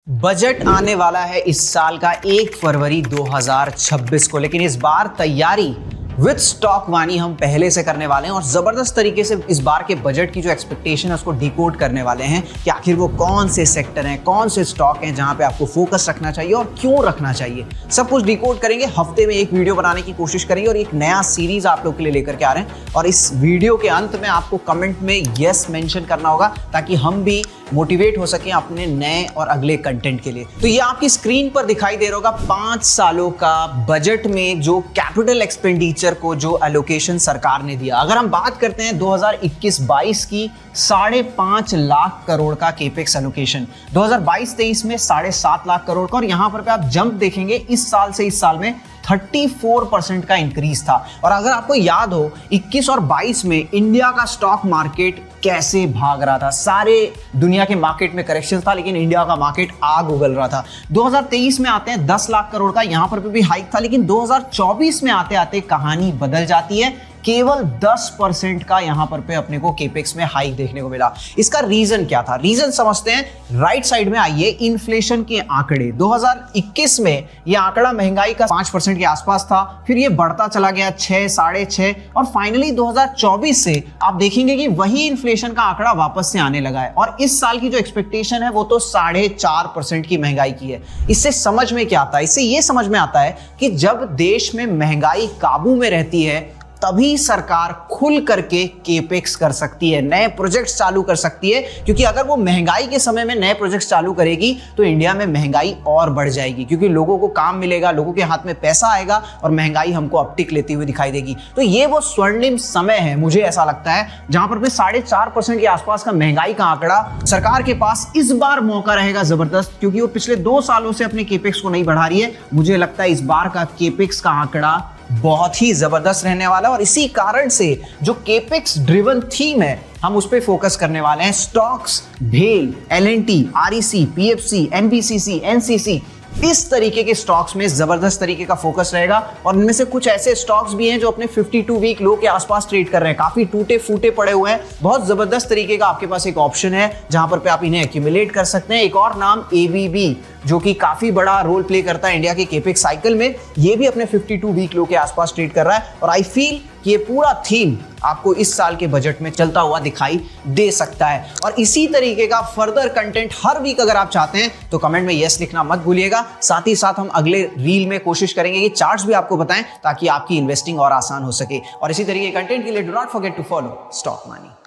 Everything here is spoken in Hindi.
बजट आने वाला है इस साल का 1 फरवरी 2026 को, लेकिन इस बार तैयारी विद स्टॉक वानी हम पहले से करने वाले हैं और जबरदस्त तरीके से इस बार के बजट की जो एक्सपेक्टेशन है उसको डिकोड करने वाले हैं कि आखिर वो कौन से सेक्टर हैं, कौन से स्टॉक हैं जहां पे आपको फोकस रखना चाहिए और क्यों रखना चाहिए। सब कुछ डिकोड करेंगे। हफ्ते में एक वीडियो बनाने की कोशिश करेंगे और एक नया सीरीज आप लोग के लिए लेकर के आ रहे हैं और इस वीडियो के अंत में आपको कमेंट में यस मेंशन करना होगा ताकि हम भी मोटिवेट हो सके अपने नए और अगले कंटेंट के लिए। तो ये आपकी स्क्रीन पर दिखाई दे रहा होगा 5 सालों का बजट में जो कैपिटल एक्सपेंडिचर को जो एलोकेशन सरकार ने दिया। अगर हम बात करते हैं 2021-22 की 5.5 लाख करोड़ का केपेक्स एलोकेशन, 2022-23 में 7.5 लाख करोड़ का, और यहां पर आप जंप देखेंगे इस साल से इस साल में 34% का इंक्रीज था। और अगर आपको याद हो 21 और 22 में इंडिया का स्टॉक मार्केट कैसे भाग रहा था, सारे दुनिया के मार्केट में करेक्शन था लेकिन इंडिया का मार्केट आग उगल रहा था। 2023 में आते हैं 10 लाख करोड़ का, यहां पर भी हाइक था, लेकिन 2024 में आते आते कहानी बदल जाती है। केवल 10% का यहां पर पे अपने को केपेक्स में हाइक देखने को मिला। इसका रीजन क्या था, रीजन समझते हैं। राइट साइड में आइए, इन्फ्लेशन के आंकड़े 2021 में ये आंकड़ा महंगाई का 5% के आसपास था, फिर ये बढ़ता चला गया 6, 6.5 और फाइनली 2024 से आप देखेंगे कि वही इन्फ्लेशन का आंकड़ा वापस से आने लगा है और इस साल की जो एक्सपेक्टेशन है वो तो 4.5% की महंगाई की है। इससे समझ में क्या आता है, इससे ये समझ में आता है कि जब देश में महंगाई काबू में रहती है तभी सरकार खुल करके केपेक्स कर सकती है, नए प्रोजेक्ट्स चालू कर सकती है, क्योंकि अगर वो महंगाई के समय में नए प्रोजेक्ट्स चालू करेगी तो इंडिया में महंगाई और बढ़ जाएगी, क्योंकि लोगों को काम मिलेगा, लोगों के हाथ में पैसा आएगा और महंगाई हमको अपटिक लेती हुई दिखाई देगी। तो ये वो स्वर्णिम समय है, मुझे ऐसा लगता है, जहां पर 4.5% के आसपास का महंगाई का आंकड़ा सरकार के पास इस बार मौका रहेगा जबरदस्त, क्योंकि वो पिछले 2 सालों से अपने केपेक्स को नहीं बढ़ा रही है। मुझे लगता है इस बार का केपेक्स का आंकड़ा बहुत ही जबरदस्त रहने वाला है और इसी कारण से जो केपेक्स ड्रिवन थीम है हम उस पर फोकस करने वाले हैं। स्टॉक्स, भेल, L&T, REC, PFC, NBCC, NCC, इस तरीके के स्टॉक्स में जबरदस्त तरीके का फोकस रहेगा और इनमें से कुछ ऐसे स्टॉक्स भी हैं जो अपने 52 वीक लो के आसपास ट्रेड कर रहे हैं, काफी टूटे फूटे पड़े हुए हैं। बहुत जबरदस्त तरीके का आपके पास एक ऑप्शन है जहां पर पे आप इन्हें एक्यूमुलेट कर सकते हैं। एक और नाम एबीबी, जो कि काफी बड़ा रोल प्ले करता है इंडिया के केपेक्स साइकिल में, ये भी अपने 52 वीक लो के आसपास ट्रेड कर रहा है और आई फील कि ये पूरा थीम आपको इस साल के बजट में चलता हुआ दिखाई दे सकता है। और इसी तरीके का फर्दर कंटेंट हर वीक अगर आप चाहते हैं तो कमेंट में यस लिखना मत भूलिएगा। साथ ही साथ हम अगले रील में कोशिश करेंगे कि चार्ट्स भी आपको बताएं ताकि आपकी इन्वेस्टिंग और आसान हो सके। और इसी तरीके के कंटेंट के लिए do not forget to follow stock money.